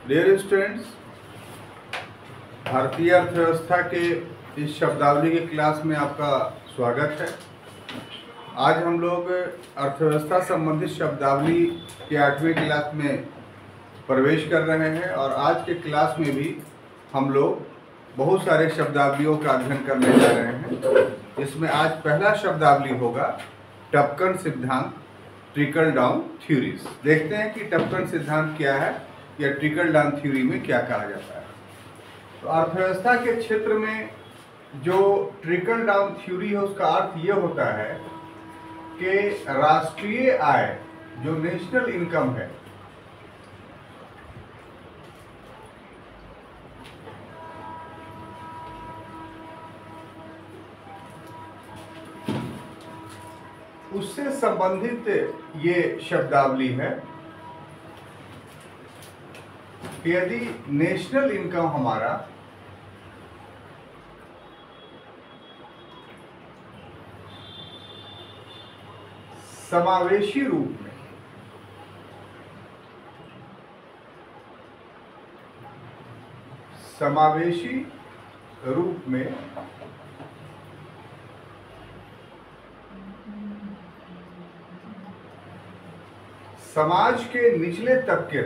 Dear students, भारतीय अर्थव्यवस्था के इस शब्दावली की क्लास में आपका स्वागत है। आज हम लोग अर्थव्यवस्था संबंधित शब्दावली के 8वीं क्लास में प्रवेश कर रहे हैं और आज के क्लास में भी हम लोग बहुत सारे शब्दावलियों का अध्ययन करने जा रहे हैं। इसमें आज पहला शब्दावली होगा टपकन सिद्धांत, ट्रिकल डाउन थ्योरीज। देखते हैं कि टपकन सिद्धांत क्या है या ट्रिकल डाउन थ्योरी में क्या कहा जाता है। तो अर्थव्यवस्था के क्षेत्र में जो ट्रिकल डाउन थ्योरी है उसका अर्थ ये होता है कि राष्ट्रीय आय, जो नेशनल इनकम है, उससे संबंधित ये शब्दावली है कि यदि नेशनल इनकम हमारा समावेशी रूप में समाज के निचले तबके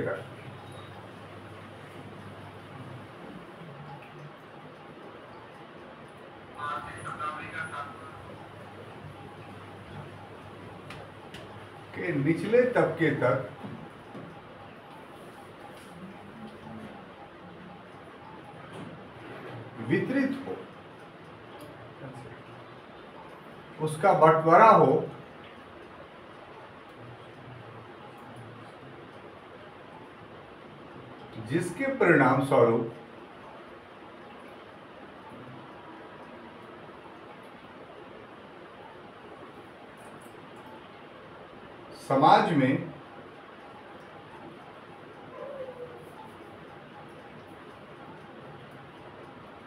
तक वितरित हो, उसका बंटवारा हो, जिसके परिणाम स्वरूप समाज में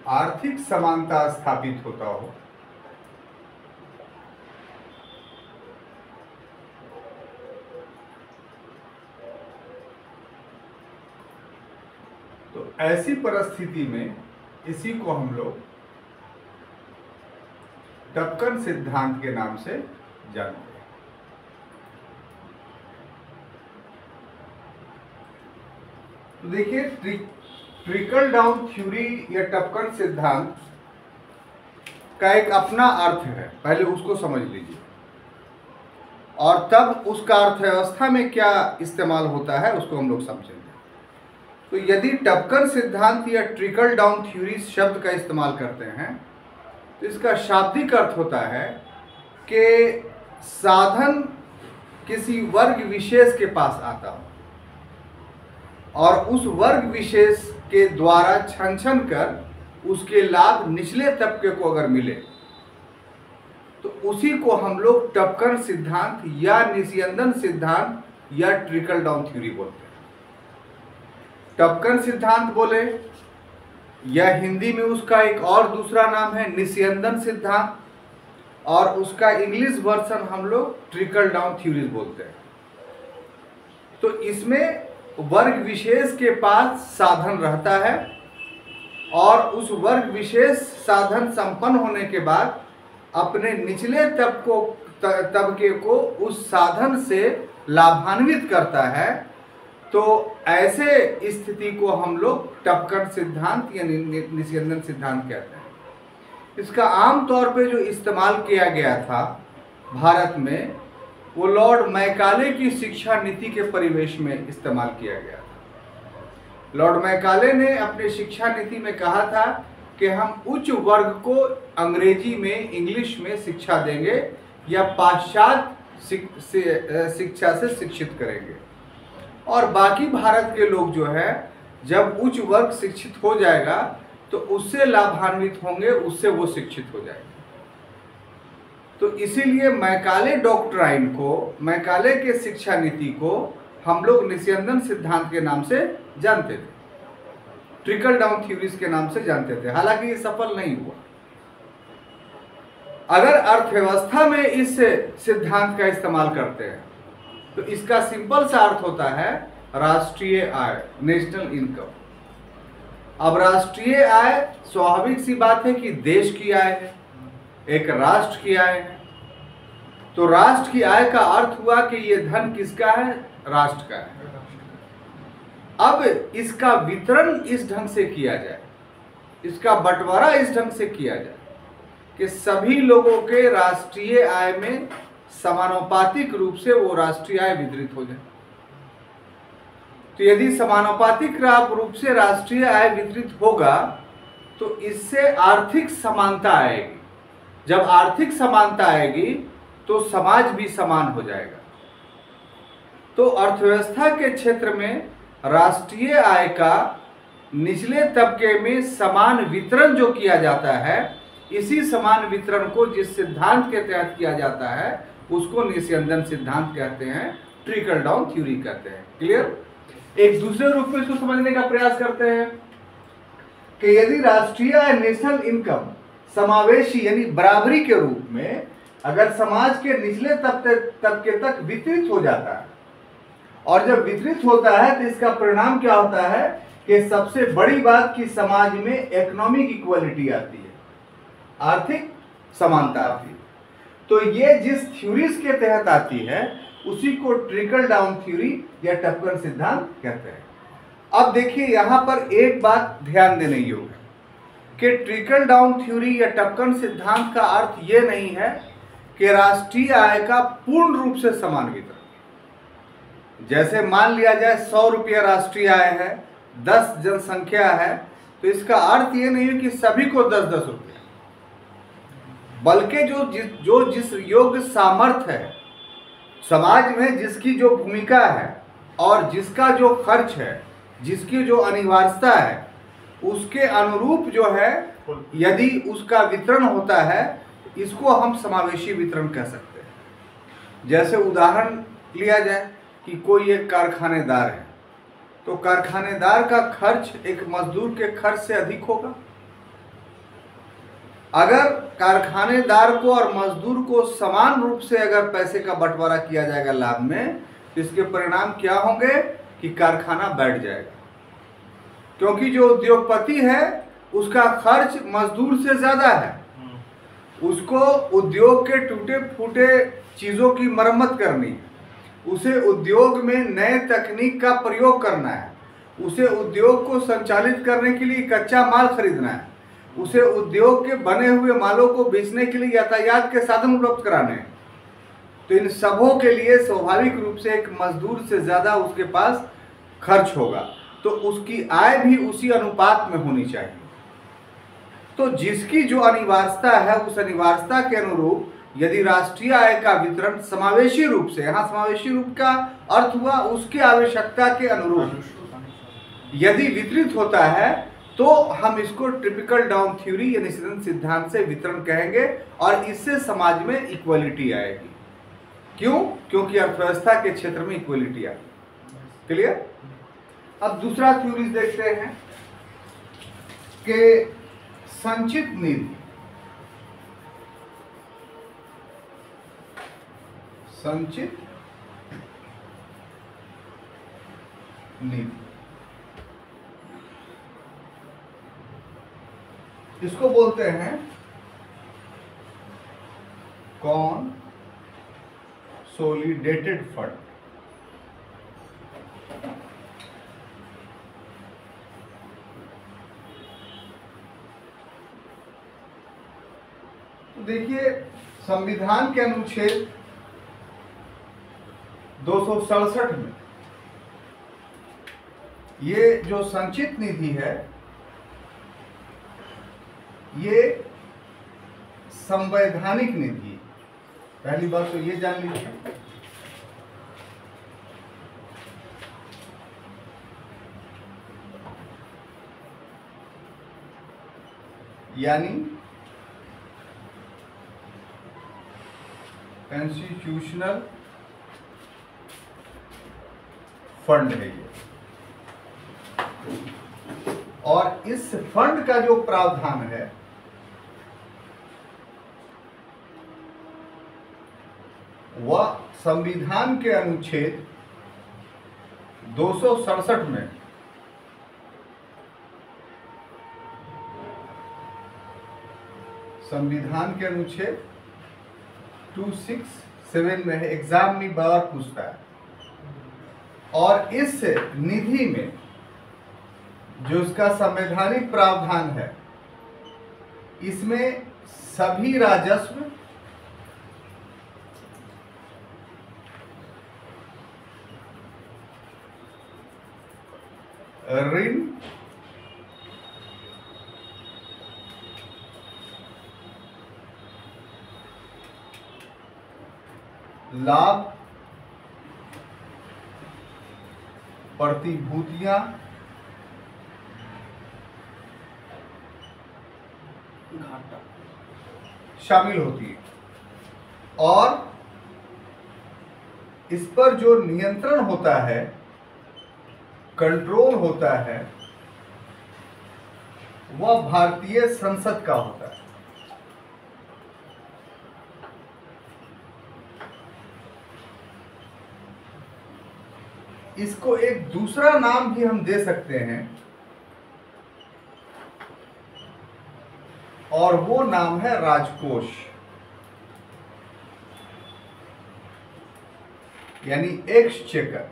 आर्थिक समानता स्थापित होता हो, तो ऐसी परिस्थिति में इसी को हम लोग टपकन सिद्धांत के नाम से जानते हैं। तो देखिए, ट्रिकल डाउन थ्योरी या टपकन सिद्धांत का एक अपना अर्थ है, पहले उसको समझ लीजिए और तब उसका अर्थव्यवस्था में क्या इस्तेमाल होता है उसको हम लोग समझेंगे। तो यदि टपकन सिद्धांत या ट्रिकल डाउन थ्योरी शब्द का इस्तेमाल करते हैं तो इसका शाब्दिक अर्थ होता है कि साधन किसी वर्ग विशेष के पास आता हो और उस वर्ग विशेष के द्वारा छन छन कर उसके लाभ निचले तबके को अगर मिले तो उसी को हम लोग टपकन सिद्धांत या निस्यंदन सिद्धांत या ट्रिकल डाउन थ्योरी बोलते हैं। टपकन सिद्धांत बोले या हिंदी में उसका एक और दूसरा नाम है निस्यंदन सिद्धांत और उसका इंग्लिश वर्जन हम लोग ट्रिकल डाउन थ्योरी बोलते हैं। तो इसमें वर्ग विशेष के पास साधन रहता है और उस वर्ग विशेष साधन संपन्न होने के बाद अपने निचले तबके को उस साधन से लाभान्वित करता है। तो ऐसे स्थिति को हम लोग टपकन सिद्धांत या निस्यंदन सिद्धांत कहते हैं। इसका आम तौर पे जो इस्तेमाल किया गया था भारत में वो लॉर्ड मैकाले की शिक्षा नीति के परिवेश में इस्तेमाल किया गया था। लॉर्ड मैकाले ने अपने शिक्षा नीति में कहा था कि हम उच्च वर्ग को अंग्रेजी में, इंग्लिश में शिक्षा देंगे या पाश्चात्य शिक्षा से शिक्षित करेंगे और बाकी भारत के लोग जो है जब उच्च वर्ग शिक्षित हो जाएगा तो उससे लाभान्वित होंगे, उससे वो शिक्षित हो जाएंगे। तो इसीलिए मैकाले डॉक्ट्राइन को, मैकाले के शिक्षा नीति को हम लोग निस्यंदन सिद्धांत के नाम से जानते थे, ट्रिकल डाउन थ्योरीज के नाम से जानते थे। हालांकि ये सफल नहीं हुआ। अगर अर्थव्यवस्था में इस सिद्धांत का इस्तेमाल करते हैं तो इसका सिंपल सा अर्थ होता है राष्ट्रीय आय, नेशनल इनकम। अब राष्ट्रीय आय स्वाभाविक सी बात है कि देश की आय है, एक राष्ट्र की आय है। तो राष्ट्र की आय का अर्थ हुआ कि ये धन किसका है? राष्ट्र का है। अब इसका वितरण इस ढंग से किया जाए, इसका बंटवारा इस ढंग से किया जाए कि सभी लोगों के राष्ट्रीय आय में समानुपातिक रूप से वो राष्ट्रीय आय वितरित हो जाए। तो यदि समानुपातिक रूप से राष्ट्रीय आय वितरित होगा तो इससे आर्थिक समानता आएगी। जब आर्थिक समानता आएगी तो समाज भी समान हो जाएगा। तो अर्थव्यवस्था के क्षेत्र में राष्ट्रीय आय का निचले तबके में समान वितरण जो किया जाता है, इसी समान वितरण को जिस सिद्धांत के तहत किया जाता है उसको निस्यंदन सिद्धांत कहते हैं, ट्रिकल डाउन थ्योरी कहते हैं। क्लियर? एक दूसरे रूप में इसको समझने का प्रयास करते हैं कि यदि राष्ट्रीय आय, नेशनल इनकम समावेशी यानी बराबरी के रूप में अगर समाज के निचले तबके तक वितरित हो जाता है, और जब वितरित होता है तो इसका परिणाम क्या होता है कि सबसे बड़ी बात कि समाज में इकोनॉमिक इक्वालिटी आती है, आर्थिक समानता आती है। तो ये जिस थ्योरीज के तहत आती है उसी को ट्रिकल डाउन थ्योरी या टपकन सिद्धांत कहते हैं। अब देखिए यहां पर एक बात ध्यान देने योग्य है कि ट्रिकल डाउन थ्योरी या टपकन सिद्धांत का अर्थ ये नहीं है कि राष्ट्रीय आय का पूर्ण रूप से समान वितरण। जैसे मान लिया जाए 100 रुपया राष्ट्रीय आय है, 10 जनसंख्या है, तो इसका अर्थ ये नहीं है कि सभी को 10-10 रुपया, बल्कि जो जिस योग्य सामर्थ्य है समाज में, जिसकी जो भूमिका है और जिसका जो खर्च है, जिसकी जो अनिवार्यता है, उसके अनुरूप जो है यदि उसका वितरण होता है, इसको हम समावेशी वितरण कह सकते हैं। जैसे उदाहरण लिया जाए कि कोई एक कारखानेदार है, तो कारखानेदार का खर्च एक मजदूर के खर्च से अधिक होगा। अगर कारखानेदार को और मजदूर को समान रूप से अगर पैसे का बंटवारा किया जाएगा लाभ में, तो इसके परिणाम क्या होंगे कि कारखाना बैठ जाएगा, क्योंकि जो उद्योगपति है उसका खर्च मजदूर से ज्यादा है। उसको उद्योग के टूटे फूटे चीजों की मरम्मत करनी है, उसे उद्योग में नए तकनीक का प्रयोग करना है, उसे उद्योग को संचालित करने के लिए कच्चा माल खरीदना है, उसे उद्योग के बने हुए मालों को बेचने के लिए यातायात के साधन उपलब्ध कराने हैं। तो इन सबों के लिए स्वाभाविक रूप से एक मजदूर से ज्यादा उसके पास खर्च होगा, तो उसकी आय भी उसी अनुपात में होनी चाहिए। तो जिसकी जो अनिवार्यता है उस अनिवार्यता के अनुरूप यदि राष्ट्रीय आय का वितरण समावेशी रूप से, यहाँ समावेशी रूप का अर्थ हुआ उसकी आवश्यकता के अनुरूप यदि वितरित होता है, तो हम इसको ट्रिपिकल डाउन थ्योरी या निस्यंदन सिद्धांत से वितरण कहेंगे, और इससे समाज में इक्वालिटी आएगी। क्यों? क्योंकि अर्थव्यवस्था के क्षेत्र में इक्वालिटी आएगी। क्लियर? अब दूसरा थ्योरी देखते हैं कि संचित निधि। संचित निधि इसको बोलते हैं कंसोलिडेटेड फंड। तो देखिए संविधान के अनुच्छेद 267 में ये जो संचित निधि है ये संवैधानिक निधि है। पहली बात तो ये जान लीजिए। यानी कॉन्स्टिट्यूशनल फंड है ये, और इस फंड का जो प्रावधान है वह संविधान के अनुच्छेद 267 में संविधान के अनुच्छेद 267 में है, एग्जाम में बार पूछता है। और इस निधि में जो उसका संवैधानिक प्रावधान है, इसमें सभी राजस्व ऋण लाभ प्रतिभूतियां घाटा शामिल होती है। और इस पर जो नियंत्रण होता है, कंट्रोल होता है, वह भारतीय संसद का होता है। इसको एक दूसरा नाम भी हम दे सकते हैं, और वो नाम है राजकोष, यानी एक्सचेकर।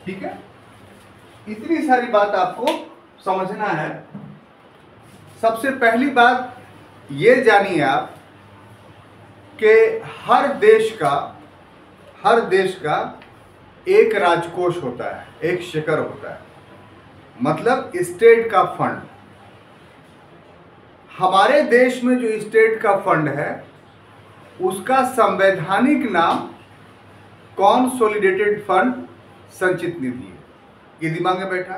ठीक है, इतनी सारी बात आपको समझना है। सबसे पहली बात ये जानिए आप कि हर देश का एक राजकोष होता है, एक शिखर होता है, मतलब स्टेट का फंड। हमारे देश में जो स्टेट का फंड है उसका संवैधानिक नाम कॉन्सोलिडेटेड फंड संचित निधि है। ये दिमाग में बैठा।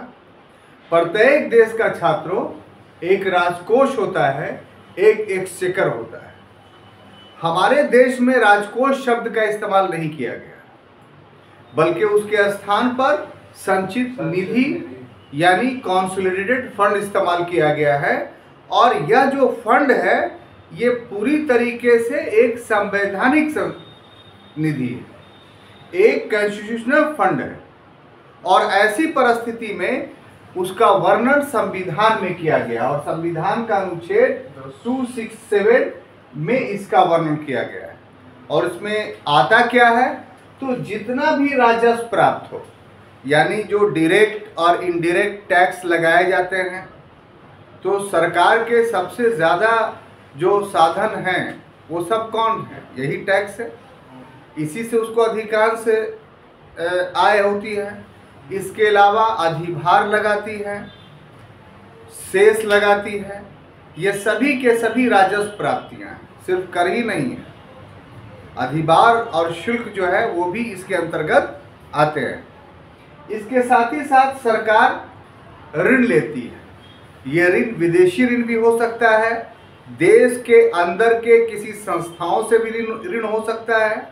प्रत्येक देश का छात्रों एक राजकोष होता है, एक एक्सचेकर होता है। हमारे देश में राजकोष शब्द का इस्तेमाल नहीं किया गया, बल्कि उसके स्थान पर संचित निधि यानी कॉन्सोलिडेटेड फंड इस्तेमाल किया गया है। और यह जो फंड है ये पूरी तरीके से एक संवैधानिक निधि है, एक कॉन्स्टिट्यूशनल फंड है। और ऐसी परिस्थिति में उसका वर्णन संविधान में किया गया, और संविधान का अनुच्छेद 267 में इसका वर्णन किया गया है। और इसमें आता क्या है, तो जितना भी राजस्व प्राप्त हो, यानी जो डायरेक्ट और इनडायरेक्ट टैक्स लगाए जाते हैं, तो सरकार के सबसे ज़्यादा जो साधन हैं वो सब कौन है, यही टैक्स है। इसी से उसको अधिकांश आय होती है। इसके अलावा अधिभार लगाती है, सेस लगाती है। ये सभी के सभी राजस्व प्राप्तियां हैं, सिर्फ कर ही नहीं है, अधिभार और शुल्क जो है वो भी इसके अंतर्गत आते हैं। इसके साथ ही साथ सरकार ऋण लेती है। ये ऋण विदेशी ऋण भी हो सकता है, देश के अंदर के किसी संस्थाओं से भी ऋण हो सकता है,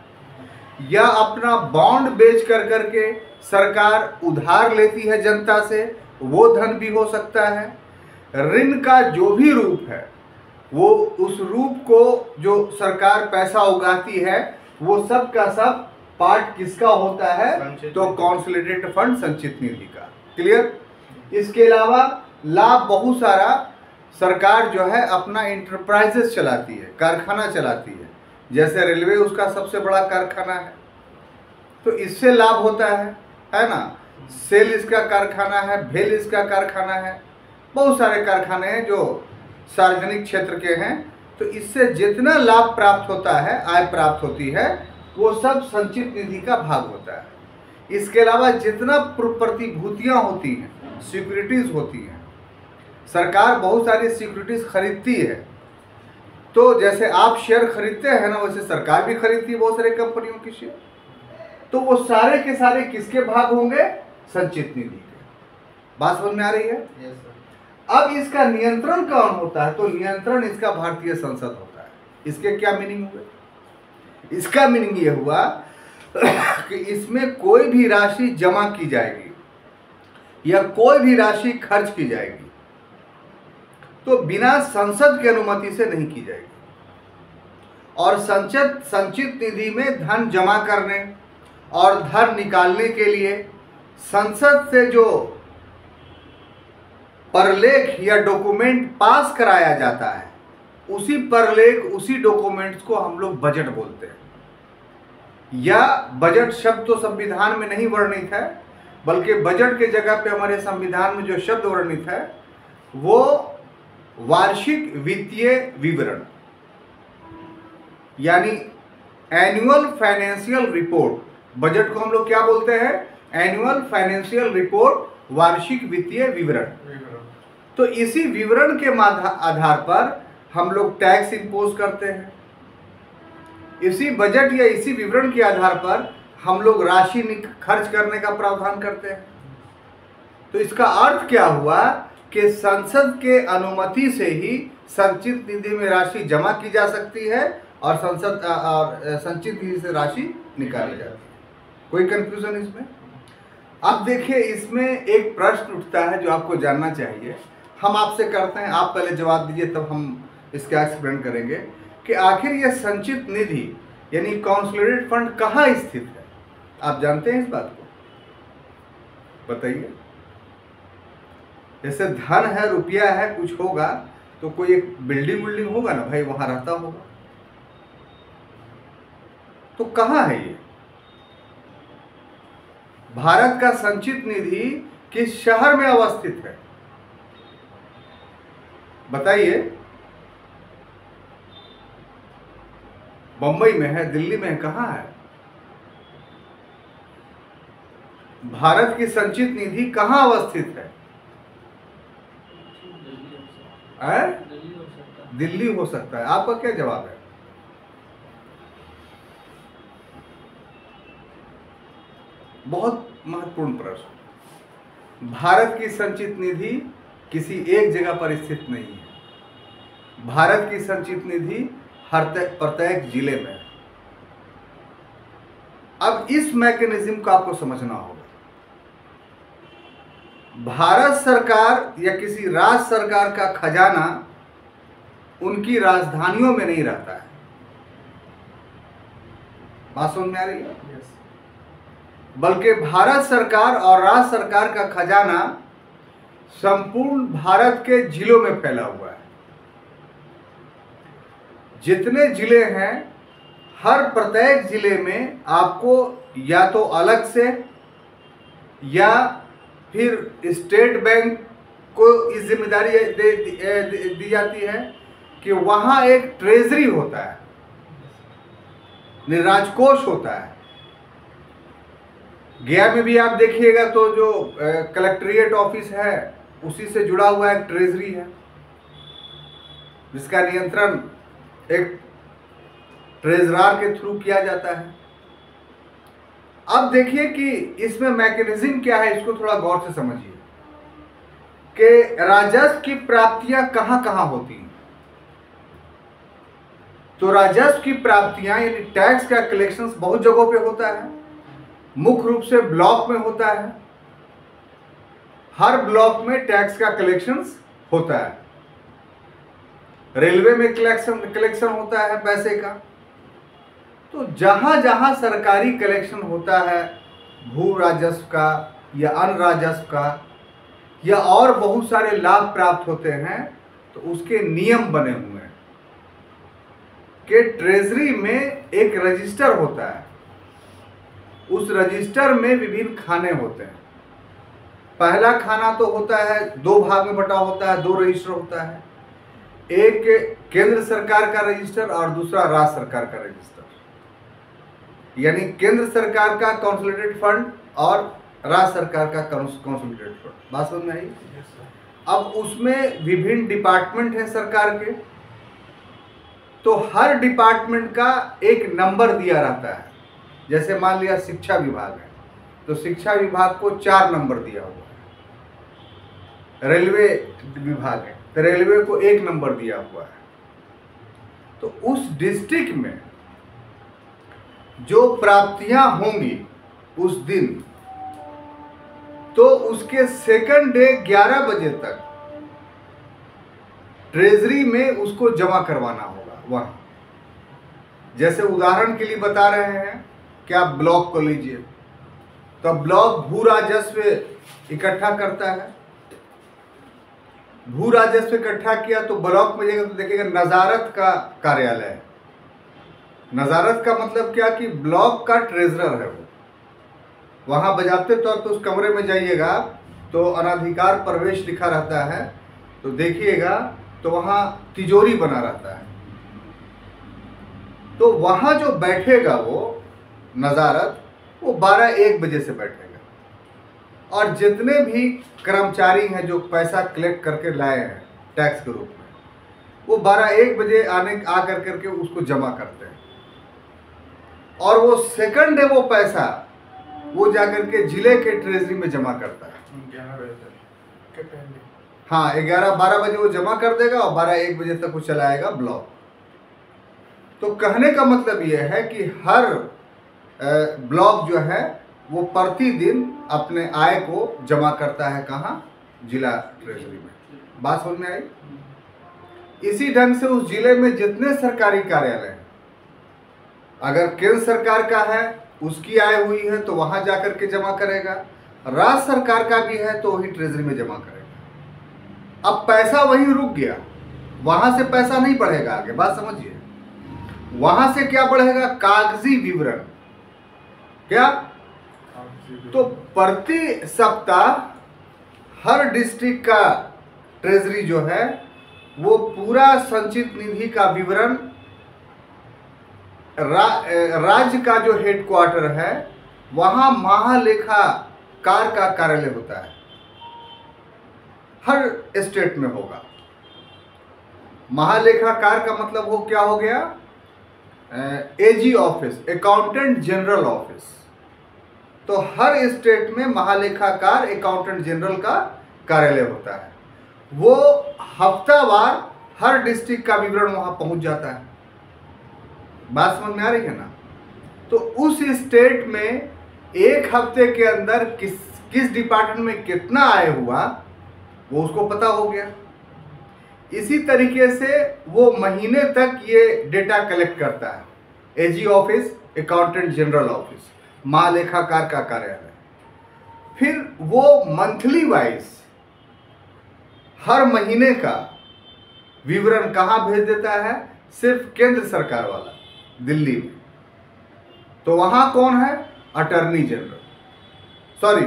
या अपना बॉन्ड बेच करके सरकार उधार लेती है जनता से, वो धन भी हो सकता है। ऋण का जो भी रूप है वो उस रूप को जो सरकार पैसा उगाती है वो सब का सब पार्ट किसका होता है, तो कॉन्सोलिडेटेड फंड संचित निधि का। क्लियर। इसके अलावा लाभ बहुत सारा सरकार जो है अपना इंटरप्राइजेस चलाती है, कारखाना चलाती है। जैसे रेलवे उसका सबसे बड़ा कारखाना है, तो इससे लाभ होता है ना। सेल इसका कारखाना है, भेल इसका कारखाना है, बहुत सारे कारखाने हैं जो सार्वजनिक क्षेत्र के हैं। तो इससे जितना लाभ प्राप्त होता है, आय प्राप्त होती है, वो सब संचित निधि का भाग होता है। इसके अलावा जितना प्रतिभूतियां होती हैं, सिक्योरिटीज होती हैं, सरकार बहुत सारी सिक्योरिटीज खरीदती है। तो जैसे आप शेयर खरीदते हैं ना, वैसे सरकार भी खरीदती है बहुत सारे कंपनियों की शेयर। तो वो सारे के सारे किसके भाग होंगे, संचित निधि के। बात समझ में आ रही है? yes, अब इसका नियंत्रण कौन होता है, तो नियंत्रण इसका भारतीय संसद होता है। इसके क्या मीनिंग हुए, इसका मीनिंग ये हुआ कि इसमें कोई भी राशि जमा की जाएगी या कोई भी राशि खर्च की जाएगी तो बिना संसद की अनुमति से नहीं की जाएगी। और संचित निधि में धन जमा करने और धन निकालने के लिए संसद से जो परलेख या डॉक्यूमेंट पास कराया जाता है, उसी परलेख, उसी डॉक्यूमेंट्स को हम लोग बजट बोलते हैं। या बजट शब्द तो संविधान में नहीं वर्णित है, बल्कि बजट के जगह पे हमारे संविधान में जो शब्द वर्णित है वो वार्षिक वित्तीय विवरण यानी एनुअल फाइनेंशियल रिपोर्ट। बजट को हम लोग क्या बोलते हैं? एनुअल फाइनेंशियल रिपोर्ट, वार्षिक वित्तीय विवरण। तो इसी विवरण के आधार पर हम लोग टैक्स इंपोज करते हैं। इसी बजट या इसी विवरण के आधार पर हम लोग राशि खर्च करने का प्रावधान करते हैं। तो इसका अर्थ क्या हुआ कि संसद के अनुमति से ही संचित निधि में राशि जमा की जा सकती है और संचित निधि से राशि निकाली जाती है। कोई कंफ्यूजन इसमें? अब देखिए, इसमें एक प्रश्न उठता है जो आपको जानना चाहिए। हम आपसे करते हैं, आप पहले जवाब दीजिए, तब हम इसका एक्सप्लेन करेंगे कि आखिर यह संचित निधि यानी कंसोलिडेटेड फंड कहाँ स्थित है। आप जानते हैं इस बात को? बताइए। जैसे धन है, रुपया है, कुछ होगा तो कोई एक बिल्डिंग होगा ना भाई, वहां रहता होगा। तो कहाँ है ये? भारत का संचित निधि किस शहर में अवस्थित है? बताइए। बंबई में है, दिल्ली में है, कहाँ है? भारत की संचित निधि कहाँ अवस्थित है? दिल्ली हो सकता है। आपका क्या जवाब है? बहुत महत्वपूर्ण प्रश्न। भारत की संचित निधि किसी एक जगह पर स्थित नहीं है। भारत की संचित निधि हर प्रत्येक जिले में है। अब इस मैकेनिज्म को आपको समझना होगा। भारत सरकार या किसी राज्य सरकार का खजाना उनकी राजधानियों में नहीं रहता है। बात समझ में आ रही है? बल्कि भारत सरकार और राज्य सरकार का खजाना संपूर्ण भारत के जिलों में फैला हुआ है। जितने जिले हैं, हर प्रत्येक जिले में आपको या तो अलग से या फिर स्टेट बैंक को इस जिम्मेदारी दी जाती है कि वहाँ एक ट्रेजरी होता है, राजकोष होता है। गया में भी आप देखिएगा तो जो कलेक्ट्रेट ऑफिस है उसी से जुड़ा हुआ एक ट्रेजरी है, जिसका नियंत्रण एक ट्रेजरार के थ्रू किया जाता है। अब देखिए कि इसमें मैकेनिज्म क्या है, इसको थोड़ा गौर से समझिए कि राजस्व की प्राप्तियां कहां कहां होती हैं। तो राजस्व की प्राप्तियां यानी टैक्स का कलेक्शंस बहुत जगहों पे होता है। मुख्य रूप से ब्लॉक में होता है। हर ब्लॉक में टैक्स का कलेक्शंस होता है। रेलवे में कलेक्शन होता है पैसे का। तो जहां जहां सरकारी कलेक्शन होता है, भू राजस्व का या अन्य राजस्व का या और बहुत सारे लाभ प्राप्त होते हैं, तो उसके नियम बने हुए हैं कि ट्रेजरी में एक रजिस्टर होता है। उस रजिस्टर में विभिन्न खाने होते हैं। पहला खाना तो होता है, दो भाग में बटा होता है, दो रजिस्टर होता है। एक केंद्र सरकार का रजिस्टर और दूसरा राज्य सरकार का रजिस्टर, यानी केंद्र सरकार का कंसोलिडेटेड फंड और राज्य सरकार का कंसोलिडेटेड फंड। बात समझ में आई? अब उसमें विभिन्न डिपार्टमेंट हैं सरकार के, तो हर डिपार्टमेंट का एक नंबर दिया रहता है। जैसे मान लिया शिक्षा विभाग है, तो शिक्षा विभाग को 4 नंबर दिया हुआ है। रेलवे विभाग है तो रेलवे को 1 नंबर दिया हुआ है। तो उस डिस्ट्रिक्ट में जो प्राप्तियां होंगी उस दिन, तो उसके सेकंड डे 11 बजे तक ट्रेजरी में उसको जमा करवाना होगा वहां। जैसे उदाहरण के लिए बता रहे हैं कि आप ब्लॉक को लीजिए, तो ब्लॉक भू राजस्व इकट्ठा करता है। भू राजस्व इकट्ठा किया तो ब्लॉक में जाएगा तो देखिएगा नजारत का कार्यालय है। नजारत का मतलब क्या कि ब्लॉक का ट्रेजरर है वो। वहां बजाते तौर पे उस कमरे में जाइएगा तो अनाधिकार प्रवेश लिखा रहता है, तो देखिएगा तो वहां तिजोरी बना रहता है। तो वहां जो बैठेगा वो नजारत, वो 12-1 बजे से बैठेगा। और जितने भी कर्मचारी हैं जो पैसा कलेक्ट करके लाए हैं टैक्स के रूप में, वो 12-1 बजे आकर करके उसको जमा करते हैं। और वो सेकंड है वो पैसा वो जाकर के जिले के ट्रेजरी में जमा करता है। 11 बजे के पहले। हाँ, 11-12 बजे वो जमा कर देगा और 12-1 बजे तक वो चलाएगा ब्लॉक। तो कहने का मतलब ये है कि हर ब्लॉक जो है वो प्रतिदिन अपने आय को जमा करता है कहाँ? जिला ट्रेजरी में। बात समझ में आई? इसी ढंग से उस जिले में जितने सरकारी कार्यालय हैं, अगर केंद्र सरकार का है उसकी आय हुई है तो वहां जाकर के जमा करेगा, राज्य सरकार का भी है तो वही ट्रेजरी में जमा करेगा। अब पैसा वहीं रुक गया, वहां से पैसा नहीं बढ़ेगा आगे। बात समझिए, वहां से क्या बढ़ेगा? कागजी विवरण। क्या? तो प्रति सप्ताह हर डिस्ट्रिक्ट का ट्रेजरी जो है वो पूरा संचित निधि का विवरण राज्य का जो हेडक्वार्टर है वहां महालेखाकार का कार्यालय होता है, हर स्टेट में होगा। महालेखाकार का मतलब वो क्या हो गया? AG office, accountant general office. तो हर स्टेट में महालेखाकार अकाउंटेंट जनरल का कार्यालय होता है। वो हफ्तावार हर डिस्ट्रिक्ट का विवरण वहां पहुंच जाता है। बात समझ में आ रही है ना? तो उस स्टेट में एक हफ्ते के अंदर किस डिपार्टमेंट में कितना आय हुआ वो उसको पता हो गया। इसी तरीके से वो महीने तक ये डेटा कलेक्ट करता है। AG office, accountant general office, महालेखाकार का कार्यालय। फिर वो मंथली वाइज हर महीने का विवरण कहाँ भेज देता है? सिर्फ केंद्र सरकार वाला, दिल्ली में। तो वहां कौन है? अटॉर्नी जनरल, सॉरी,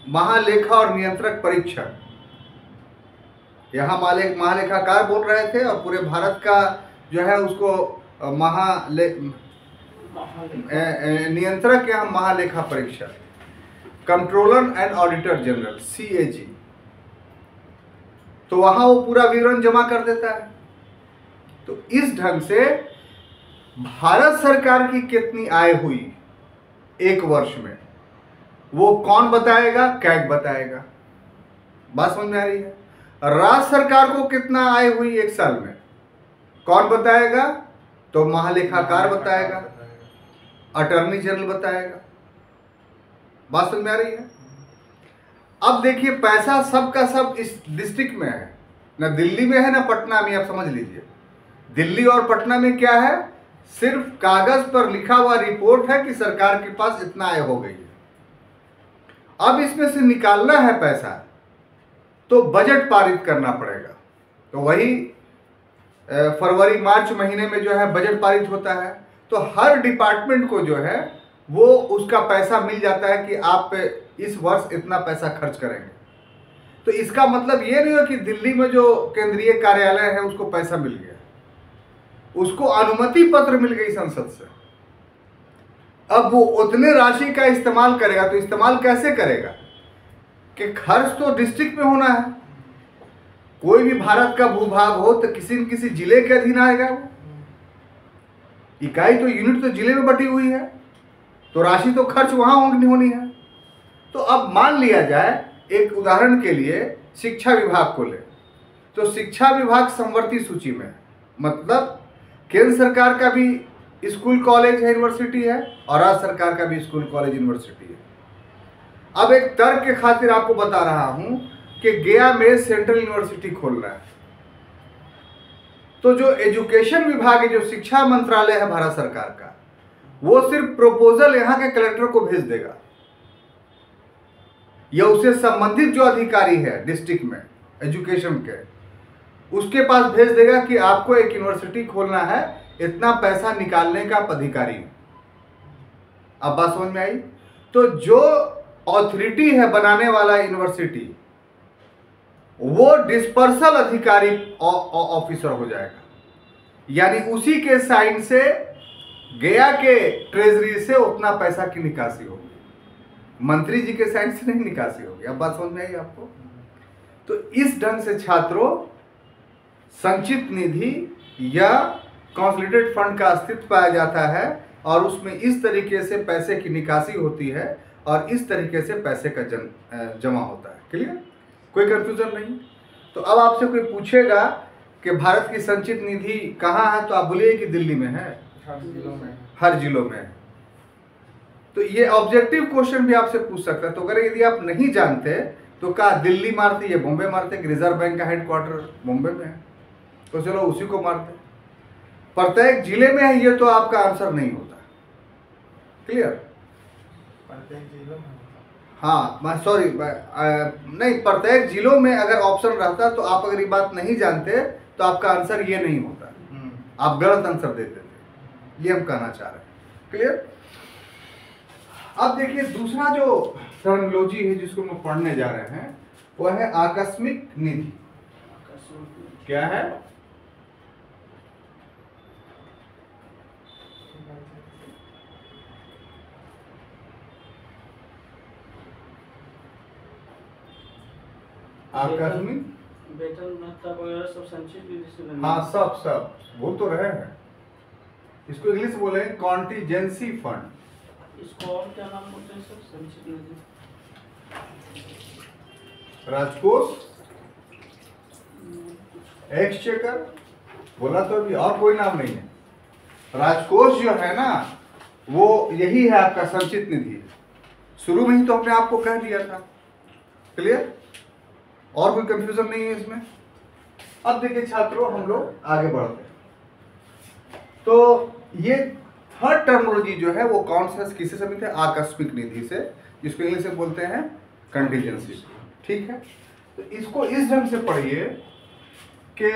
महालेखा और नियंत्रक परीक्षक। यहाँ महालेखाकार बोल रहे थे और पूरे भारत का जो है उसको नियंत्रक यहाँ महालेखा परीक्षक, controller and auditor general, CAG। तो वहां वो पूरा विवरण जमा कर देता है। तो इस ढंग से भारत सरकार की कितनी आय हुई एक वर्ष में वो कौन बताएगा? कैग बताएगा। बात समझ में आ रही है? राज्य सरकार को कितना आय हुई एक साल में कौन बताएगा? तो महालेखाकार बताएगा, अटॉर्नी जनरल बताएगा। बात समझ में आ रही है? अब देखिए, पैसा सबका सब इस डिस्ट्रिक्ट में है, ना दिल्ली में है ना पटना में। आप समझ लीजिए, दिल्ली और पटना में क्या है? सिर्फ कागज पर लिखा हुआ रिपोर्ट है कि सरकार के पास इतना आय हो गई है। अब इसमें से निकालना है पैसा तो बजट पारित करना पड़ेगा। तो वही फरवरी मार्च महीने में जो है बजट पारित होता है। तो हर डिपार्टमेंट को जो है वो उसका पैसा मिल जाता है कि आप इस वर्ष इतना पैसा खर्च करेंगे। तो इसका मतलब ये नहीं हो कि दिल्ली में जो केंद्रीय कार्यालय है उसको पैसा मिल गया, उसको अनुमति पत्र मिल गई संसद से। अब वो उतने राशि का इस्तेमाल करेगा, तो इस्तेमाल कैसे करेगा? कि खर्च तो डिस्ट्रिक्ट में होना है। कोई भी भारत का भूभाग हो तो किसी न किसी जिले के अधीन आएगा। वो इकाई तो यूनिट तो जिले में बटी हुई है, तो राशि तो खर्च वहां होनी है। तो अब मान लिया जाए, एक उदाहरण के लिए शिक्षा विभाग को ले, तो शिक्षा विभाग समवर्ती सूची में, मतलब केंद्र सरकार का भी स्कूल कॉलेज है, यूनिवर्सिटी है, और राज्य सरकार का भी स्कूल कॉलेज यूनिवर्सिटी है। अब एक तर्क के खातिर आपको बता रहा हूं कि गया में सेंट्रल यूनिवर्सिटी खोलना है। तो जो एजुकेशन विभाग है, जो शिक्षा मंत्रालय है भारत सरकार का, वो सिर्फ प्रपोजल यहाँ के कलेक्टर को भेज देगा, या उससे संबंधित जो अधिकारी है डिस्ट्रिक्ट में एजुकेशन के, उसके पास भेज देगा कि आपको एक यूनिवर्सिटी खोलना है, इतना पैसा निकालने का आप अधिकारी हैं। अब बात समझ में आई? तो जो ऑथोरिटी है बनाने वाला यूनिवर्सिटी, वो डिस्पर्सल अधिकारी ऑफिसर हो जाएगा, यानी उसी के साइन से गया के ट्रेजरी से उतना पैसा की निकासी होगी, मंत्री जी के साइन से नहीं निकासी होगी। अब बात समझ में आई आपको? तो इस ढंग से छात्रों संचित निधि या कंसोलिडेटेड फंड का अस्तित्व पाया जाता है, और उसमें इस तरीके से पैसे की निकासी होती है और इस तरीके से पैसे का जमा होता है। क्लियर? कोई कंफ्यूजन नहीं? तो अब आपसे कोई पूछेगा कि भारत की संचित निधि कहाँ है, तो आप बोलिए कि दिल्ली में है, हर जिलों में। हर जिलों में है। तो ये ऑब्जेक्टिव क्वेश्चन भी आपसे पूछ सकता है। तो अगर यदि आप नहीं जानते तो क्या दिल्ली मारते या बॉम्बे मारते, कि रिजर्व बैंक का हेडक्वार्टर बॉम्बे में है, तो चलो उसी को मारते। प्रत्येक जिले में है ये तो आपका आंसर नहीं होता। क्लियर? प्रत्येक जिलों में होता हाँ, मैं सॉरी, नहीं, प्रत्येक जिलों में अगर ऑप्शन रहता तो आप अगर ये बात नहीं जानते तो आपका आंसर ये नहीं होता, आप गलत आंसर देते थे, ये हम कहना चाह रहे हैं। क्लियर? अब देखिए दूसरा जो टर्मिनोलॉजी है जिसको हम पढ़ने जा रहे हैं वह है आकस्मिक निधि। क्या है? आकस्मिक वेतन भत्ता वगैरह सब संचित निधि से लेना। हाँ, सब बोल तो रहे हैं। इसको इंग्लिश बोले कॉन्टीजेंसी फंड। इसको और क्या नाम बोलते हैं सर? संचित निधि, राजकोष, एक्सचेकर, बोला तो अभी, और कोई नाम नहीं है। राजकोष जो है ना, वो यही है आपका संचित निधि। शुरू में ही तो हमने आपको कह दिया था। क्लियर? और कोई कंफ्यूजन नहीं है इसमें। अब देखिए छात्रों, हम लोग आगे बढ़ते हैं। तो ये थर्ड टर्मिनोलॉजी जो है वो कौन सा, किससे संबंधित है? आकस्मिक निधि से, जिसको इंग्लिश में बोलते हैं कंटीजेंसी। ठीक है? तो इसको इस ढंग से पढ़िए कि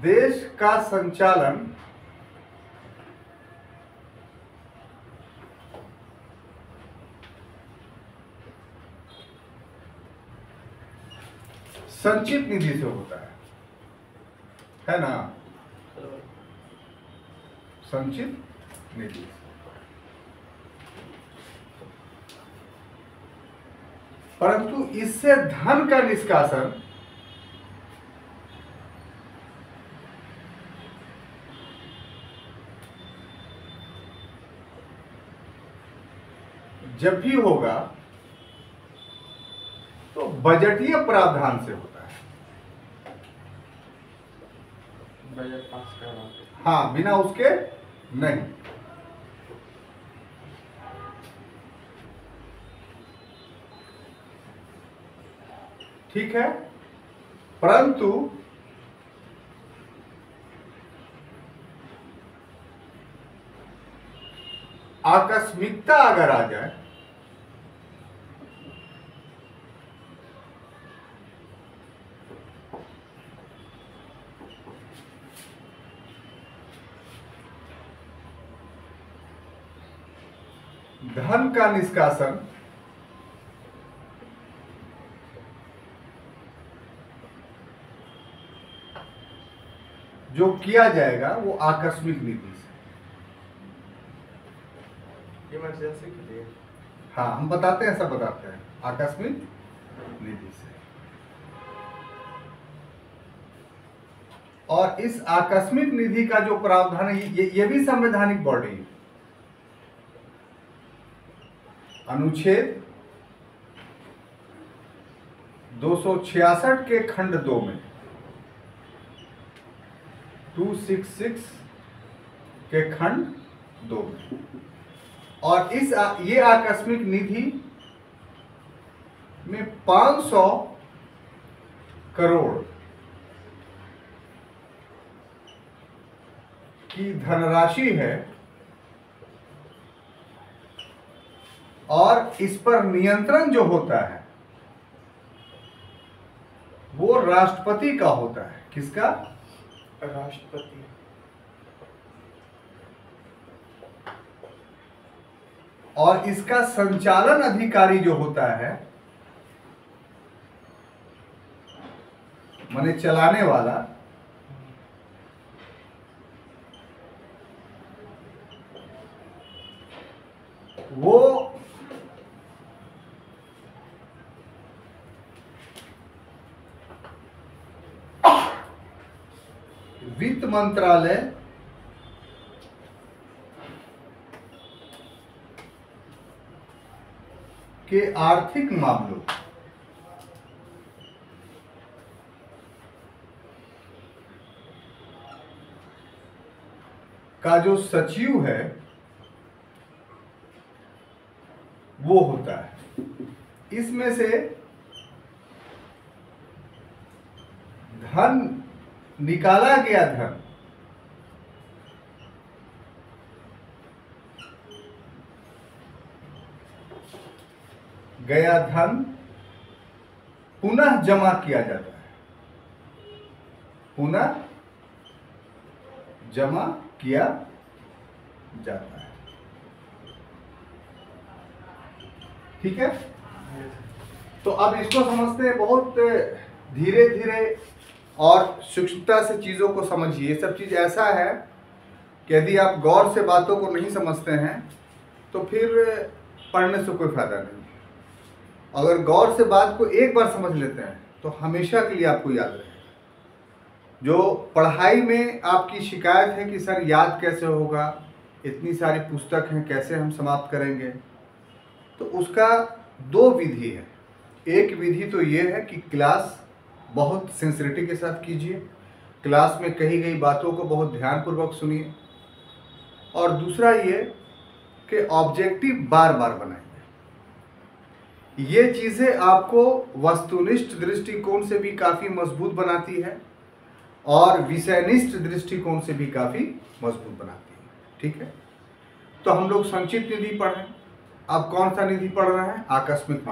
देश का संचालन संचित निधि से होता है ना? संचित निधि। परंतु इससे धन का निष्कासन जब भी होगा तो बजटीय प्रावधान से होता है। बजट पास करवा के। हाँ, बिना उसके नहीं। ठीक है? परंतु आकस्मिकता अगर आ जाए धन का निष्कासन जो किया जाएगा वो आकस्मिक निधि से। इमरजेंसी के लिए। हाँ, हम बताते हैं, सब बताते हैं, आकस्मिक निधि से। और इस आकस्मिक निधि का जो प्रावधान है ये भी संवैधानिक बॉडी है। अनुच्छेद 266 के खंड 2 में 266 के खंड 2 में। और ये आकस्मिक निधि में 500 करोड़ की धनराशि है और इस पर नियंत्रण जो होता है वो राष्ट्रपति का होता है। किसका? राष्ट्रपति। और इसका संचालन अधिकारी जो होता है, माने चलाने वाला, वो वित्त मंत्रालय के आर्थिक मामलों का जो सचिव है वो होता है। इसमें से धन निकाला गया धन पुनः जमा किया जाता है, पुनः जमा किया जाता है। ठीक है, तो अब इसको समझते हैं। बहुत धीरे धीरे और सूक्ष्मता से चीज़ों को समझिए। ये सब चीज़ ऐसा है कि यदि आप गौर से बातों को नहीं समझते हैं तो फिर पढ़ने से कोई फायदा नहीं। अगर गौर से बात को एक बार समझ लेते हैं तो हमेशा के लिए आपको याद रहेगा। जो पढ़ाई में आपकी शिकायत है कि सर याद कैसे होगा, इतनी सारी पुस्तक हैं, कैसे हम समाप्त करेंगे, तो उसका दो विधि है। एक विधि तो ये है कि क्लास बहुत सिंसिरिटी के साथ कीजिए, क्लास में कही गई बातों को बहुत ध्यानपूर्वक सुनिए, और दूसरा ये कि ऑब्जेक्टिव बार बार बनाइए। ये चीज़ें आपको वस्तुनिष्ठ दृष्टिकोण से भी काफ़ी मजबूत बनाती है और विषयनिष्ठ दृष्टिकोण से भी काफ़ी मजबूत बनाती है। ठीक है, तो हम लोग संचित निधि पढ़ें। अब कौन सा निधि पढ़ रहे हैं? आकस्मिक।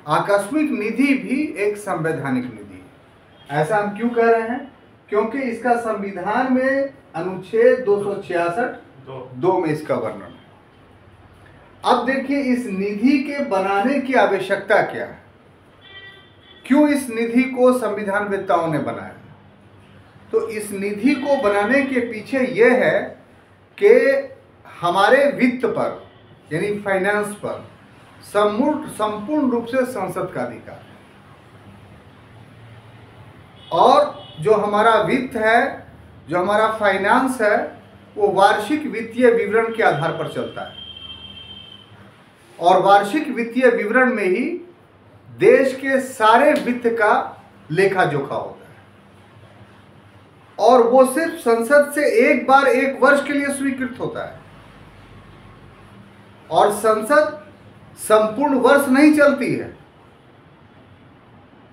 आकस्मिक निधि भी एक संवैधानिक निधि है। ऐसा हम क्यों कह रहे हैं? क्योंकि इसका संविधान में अनुच्छेद 266(2) में इसका वर्णन है। अब देखिए इस निधि के बनाने की आवश्यकता क्या है, क्यों इस निधि को संविधान वेत्ताओं ने बनाया। तो इस निधि को बनाने के पीछे यह है कि हमारे वित्त पर यानी फाइनेंस पर संपूर्ण रूप से संसद का अधिकार है, और जो हमारा वित्त है, जो हमारा फाइनेंस है, वो वार्षिक वित्तीय विवरण के आधार पर चलता है, और वार्षिक वित्तीय विवरण में ही देश के सारे वित्त का लेखा जोखा होता है, और वो सिर्फ संसद से एक बार एक वर्ष के लिए स्वीकृत होता है। और संसद संपूर्ण वर्ष नहीं चलती है,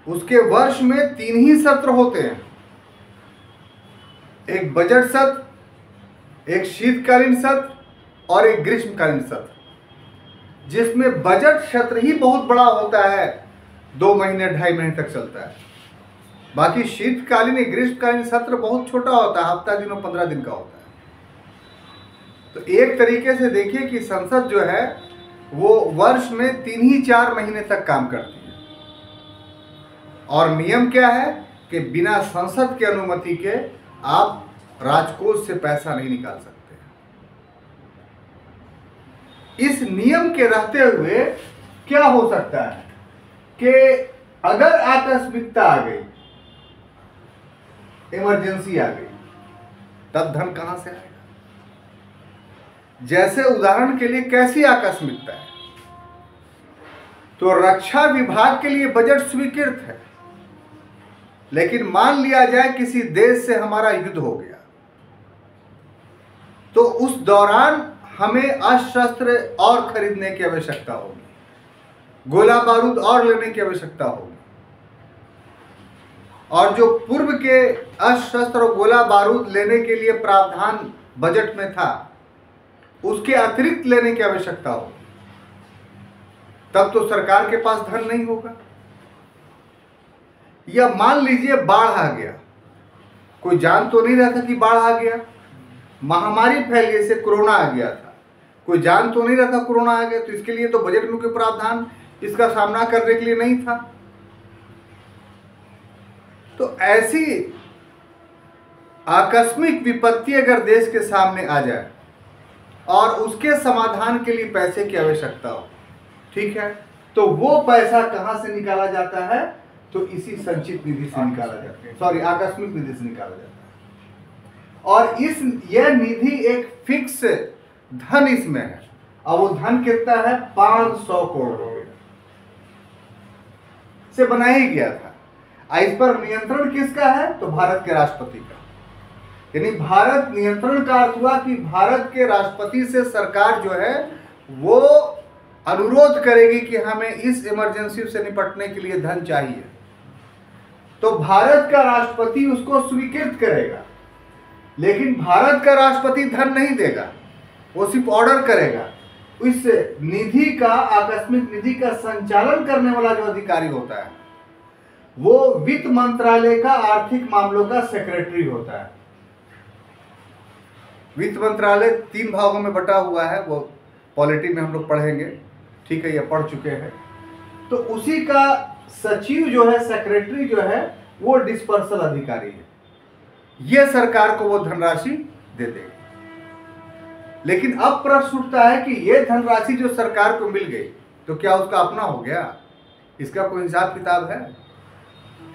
उसके वर्ष में 3 ही सत्र होते हैं, एक बजट सत्र, एक शीतकालीन सत्र और एक ग्रीष्मकालीन सत्र, जिसमें बजट सत्र ही बहुत बड़ा होता है, 2 महीने 2.5 महीने तक चलता है। बाकी शीतकालीन ग्रीष्मकालीन सत्र बहुत छोटा होता है, हफ्ता दिन और 15 दिन का होता है। तो एक तरीके से देखिए कि संसद जो है वो वर्ष में 3 ही 4 महीने तक काम करती है, और नियम क्या है कि बिना संसद की अनुमति के आप राजकोष से पैसा नहीं निकाल सकते। इस नियम के रहते हुए क्या हो सकता है कि अगर आकस्मिकता आ गई, इमरजेंसी आ गई, तब धन कहां से आएगा? जैसे उदाहरण के लिए कैसी आकस्मिकता है, तो रक्षा विभाग के लिए बजट स्वीकृत है, लेकिन मान लिया जाए किसी देश से हमारा युद्ध हो गया, तो उस दौरान हमें अस्त्र शस्त्र और खरीदने की आवश्यकता होगी। गोला बारूद और लेने की आवश्यकता होगी, और जो पूर्व के अस्त्र शस्त्र और गोला बारूद लेने के लिए प्रावधान बजट में था उसके अतिरिक्त लेने की आवश्यकता होगी, तब तो सरकार के पास धन नहीं होगा। या मान लीजिए बाढ़ आ गया, कोई जान तो नहीं रहा था कि बाढ़ आ गया, महामारी फैल गई, जैसे कोरोना आ गया था, कोई जान तो नहीं रहा था कोरोना आ गया, तो इसके लिए तो बजट में कोई प्रावधान इसका सामना करने के लिए नहीं था। तो ऐसी आकस्मिक विपत्ति अगर देश के सामने आ जाए और उसके समाधान के लिए पैसे की आवश्यकता हो, ठीक है, तो वो पैसा कहां से निकाला जाता है? तो इसी संचित निधि से निकाला जाता है, सॉरी आकस्मिक निधि से निकाला जाता है। और यह निधि एक फिक्स धन इसमें है, और वो धन कितना है? 500 करोड़ रुपए से बनाया गया था। इस पर नियंत्रण किसका है? तो भारत के राष्ट्रपति का। यानी भारत नियंत्रण का अर्थ हुआ कि भारत के राष्ट्रपति से सरकार जो है वो अनुरोध करेगी कि हमें इस इमरजेंसी से निपटने के लिए धन चाहिए, तो भारत का राष्ट्रपति उसको स्वीकृत करेगा। लेकिन भारत का राष्ट्रपति धन नहीं देगा, वो सिर्फ ऑर्डर करेगा। इस निधि का, आकस्मिक निधि का संचालन करने वाला जो अधिकारी होता है वो वित्त मंत्रालय का आर्थिक मामलों का सेक्रेटरी होता है। वित्त मंत्रालय 3 भागों में बटा हुआ है, वो पॉलिटी में हम लोग पढ़ेंगे, ठीक है, ये पढ़ चुके हैं। तो उसी का सचिव जो है, सेक्रेटरी जो है, वो डिस्पर्सल अधिकारी है, ये सरकार को वो धनराशि दे देगा। लेकिन अब प्रश्न उठता है कि ये धनराशि जो सरकार को मिल गई तो क्या उसका अपना हो गया? इसका कोई हिसाब किताब है?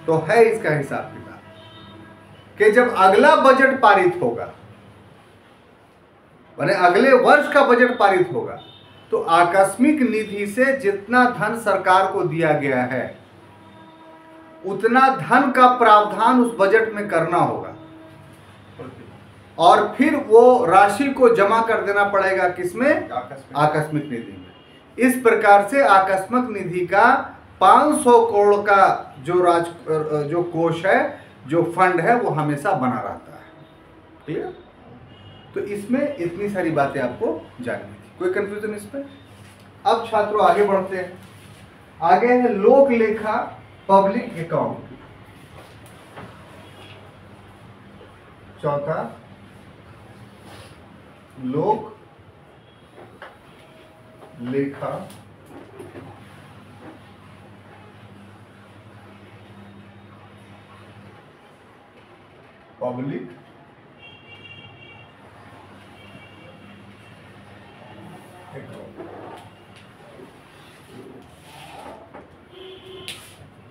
तो है इसका हिसाब किताब कि जब अगला बजट पारित होगा, माने अगले वर्ष का बजट पारित होगा, तो आकस्मिक निधि से जितना धन सरकार को दिया गया है उतना धन का प्रावधान उस बजट में करना होगा, और फिर वो राशि को जमा कर देना पड़ेगा किसमें? आकस्मिक निधि में। इस प्रकार से आकस्मिक निधि का 500 करोड़ का जो कोष है, जो फंड है, वो हमेशा बना रहता है। क्लियर? तो इसमें इतनी सारी बातें आपको जाननी थी। कोई कंफ्यूजन इस पर? अब छात्रों आगे बढ़ते हैं। आगे है लोक लेखा, पब्लिक अकाउंट। चौथा लोक लेखा पब्लिक अकाउंट।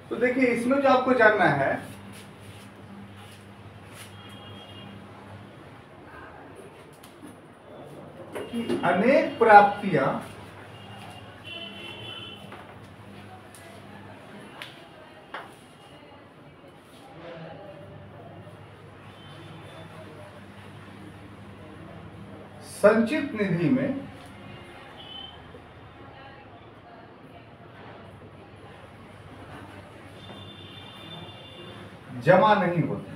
तो देखिए, इसमें जो आपको जानना है कि अनेक प्राप्तियां संचित निधि में जमा नहीं होती।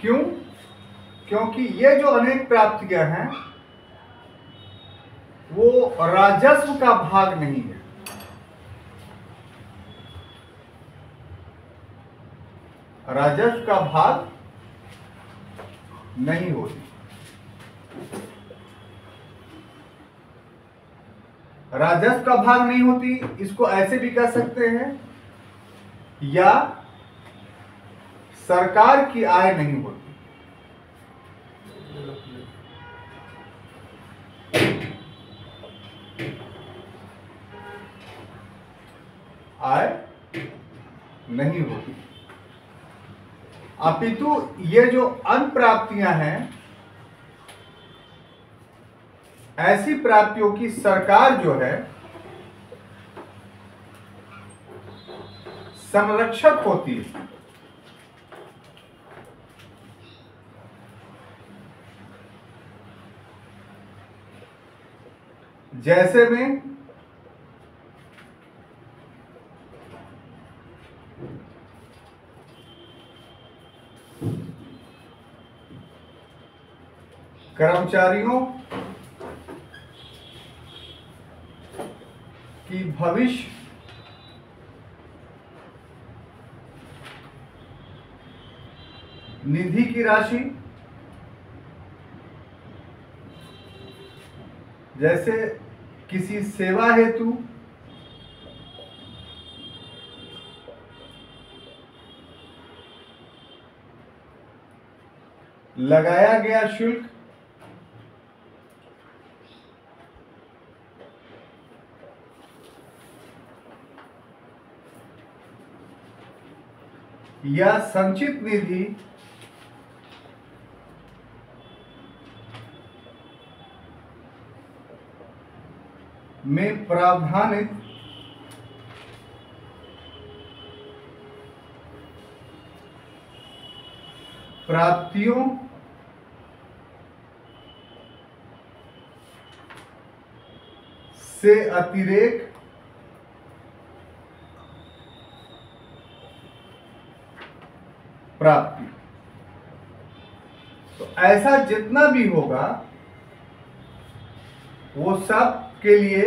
क्यों? क्योंकि ये जो अनेक प्राप्तियां हैं वो राजस्व का भाग नहीं है। राजस्व का भाग नहीं होती। राजस्व का भाग नहीं होती, इसको ऐसे भी कह सकते हैं, या सरकार की आय नहीं होती। आय नहीं होती, अपितु ये जो अन्य प्राप्तियां हैं, ऐसी प्राप्तियों की सरकार जो है संरक्षक होती है। जैसे में कर्मचारियों की भविष्य निधि की राशि, जैसे किसी सेवा हेतु लगाया गया शुल्क, या संचित निधि में प्रावधानित प्राप्तियों से अतिरेक प्राप्ति। तो ऐसा जितना भी होगा वो सब के लिए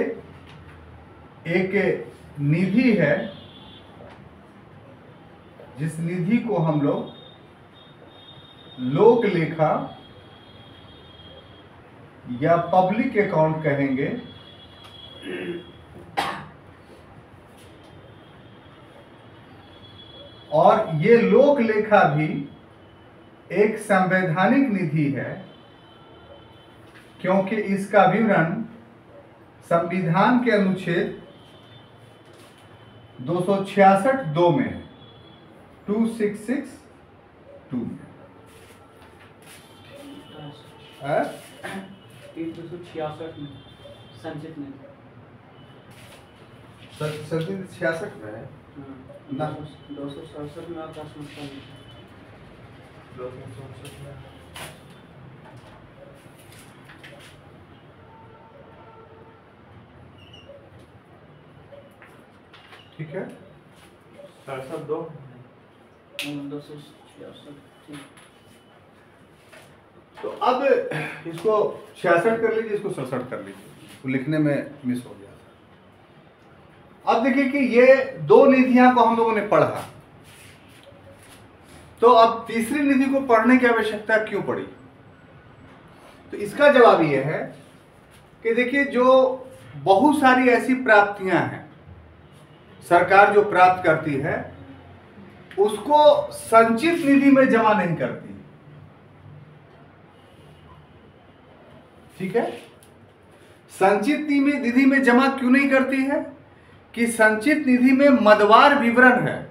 एक निधि है, जिस निधि को हम लोग लोक लेखा या पब्लिक अकाउंट कहेंगे। और ये लोक लेखा भी एक संवैधानिक निधि है, क्योंकि इसका विवरण संविधान के अनुच्छेद 266(2) में है, 2662 में। 366 में संचित नहीं संचित 66 में है ना। 267 में आकाश में 267 में ठीक है। 67(2) 266। तो अब इसको 66 कर लीजिए, इसको 67 कर लीजिए, तो लिखने में मिस हो गया था। अब देखिए कि ये दो निधियां को हम लोगों ने पढ़ा, तो अब तीसरी निधि को पढ़ने की आवश्यकता क्यों पड़ी? तो इसका जवाब ये है कि देखिए, जो बहुत सारी ऐसी प्राप्तियां हैं सरकार जो प्राप्त करती है, उसको संचित निधि में जमा नहीं करती। ठीक है, संचित निधि में जमा क्यों नहीं करती है? कि संचित निधि में मदवार विवरण है,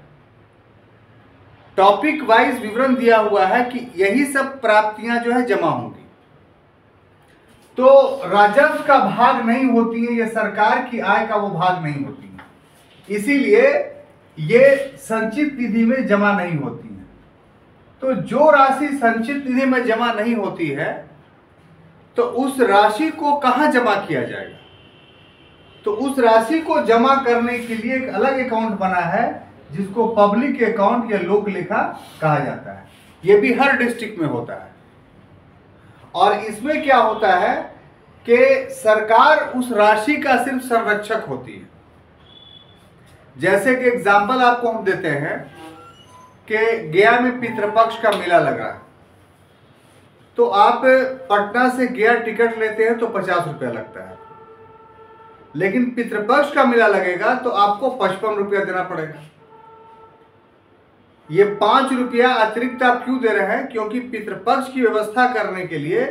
टॉपिक वाइज विवरण दिया हुआ है कि यही सब प्राप्तियां जो है जमा होंगी। तो राजस्व का भाग नहीं होती है, यह सरकार की आय का वो भाग नहीं होती है, इसीलिए ये संचित निधि में जमा नहीं होती है। तो जो राशि संचित निधि में जमा नहीं होती है, तो उस राशि को कहां जमा किया जाएगा? तो उस राशि को जमा करने के लिए एक अलग अकाउंट बना है, जिसको पब्लिक अकाउंट या लोक लेखा कहा जाता है। यह भी हर डिस्ट्रिक्ट में होता है। और इसमें क्या होता है कि सरकार उस राशि का सिर्फ संरक्षक होती है। जैसे कि एग्जाम्पल आपको हम देते हैं कि गया में पितृपक्ष का मेला लग रहा है, तो आप पटना से गया टिकट लेते हैं तो 50 रुपया लगता है, लेकिन पितृपक्ष का मेला लगेगा तो आपको 55 रुपया देना पड़ेगा। ये 5 रुपया अतिरिक्त आप क्यों दे रहे हैं? क्योंकि पितृपक्ष की व्यवस्था करने के लिए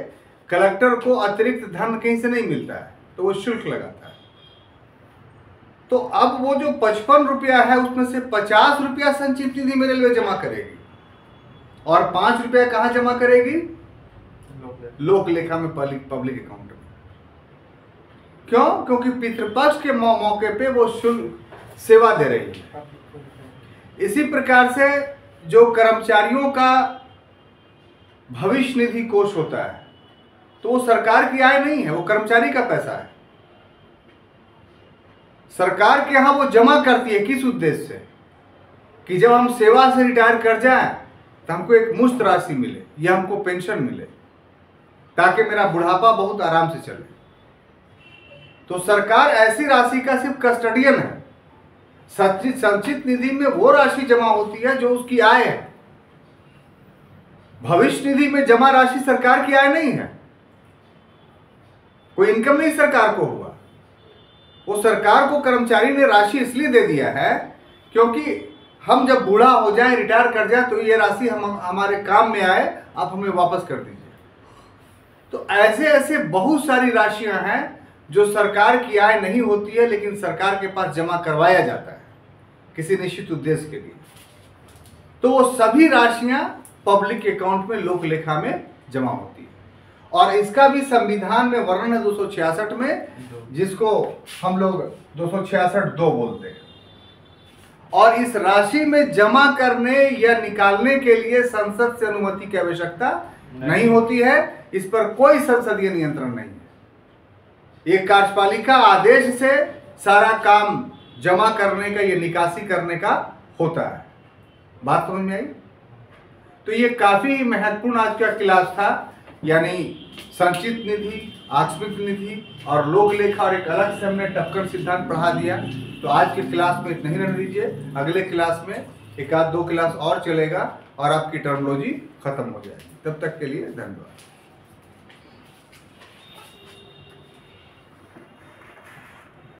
कलेक्टर को अतिरिक्त धन कहीं से नहीं मिलता है, तो वो शुल्क लगाता है। तो अब वो जो 55 रुपया है, उसमें से 50 रुपया संचित निधि में रेलवे जमा करेगी और 5 रुपया कहाँ जमा करेगी? लोक लेखा में, पब्लिक अकाउंट में। क्यों? क्योंकि पितृपक्ष के मौके पे वो शुल्क सेवा दे रही है। इसी प्रकार से जो कर्मचारियों का भविष्य निधि कोष होता है, तो वो सरकार की आय नहीं है, वो कर्मचारी का पैसा है। सरकार के यहाँ वो जमा करती है किस उद्देश्य से, कि जब हम सेवा से रिटायर कर जाएं तो हमको एक मुश्त राशि मिले या हमको पेंशन मिले, ताकि मेरा बुढ़ापा बहुत आराम से चले। तो सरकार ऐसी राशि का सिर्फ कस्टडियन है। संचित निधि में वो राशि जमा होती है जो उसकी आय है। भविष्य निधि में जमा राशि सरकार की आय नहीं है, कोई इनकम नहीं सरकार को हुआ। वो सरकार को कर्मचारी ने राशि इसलिए दे दिया है क्योंकि हम जब बूढ़ा हो जाए, रिटायर कर जाए, तो ये राशि हम हमारे काम में आए, आप हमें वापस कर दीजिए। तो ऐसे ऐसे बहुत सारी राशियां हैं जो सरकार की आय नहीं होती है, लेकिन सरकार के पास जमा करवाया जाता है किसी निश्चित उद्देश्य के लिए। तो वो सभी राशियां पब्लिक अकाउंट में, लोक लेखा में जमा होती है। और इसका भी संविधान में वर्णन है 266 में, जिसको हम लोग 266(2) बोलते हैं। और इस राशि में जमा करने या निकालने के लिए संसद से अनुमति की आवश्यकता नहीं होती है। इस पर कोई संसदीय नियंत्रण नहीं है। एक कार्यपालिका आदेश से सारा काम जमा करने का या निकासी करने का होता है। बात समझ में आई? तो ये काफी महत्वपूर्ण आज का क्लास था, यानी संचित निधि, आकस्मिक निधि और लोक लेखा, और एक अलग से हमने टपकन सिद्धांत पढ़ा दिया। तो आज के क्लास में इतना ही रहने दीजिए। अगले क्लास में एक आध दो क्लास और चलेगा और आपकी टर्मोलॉजी खत्म हो जाएगी। तब तक के लिए धन्यवाद।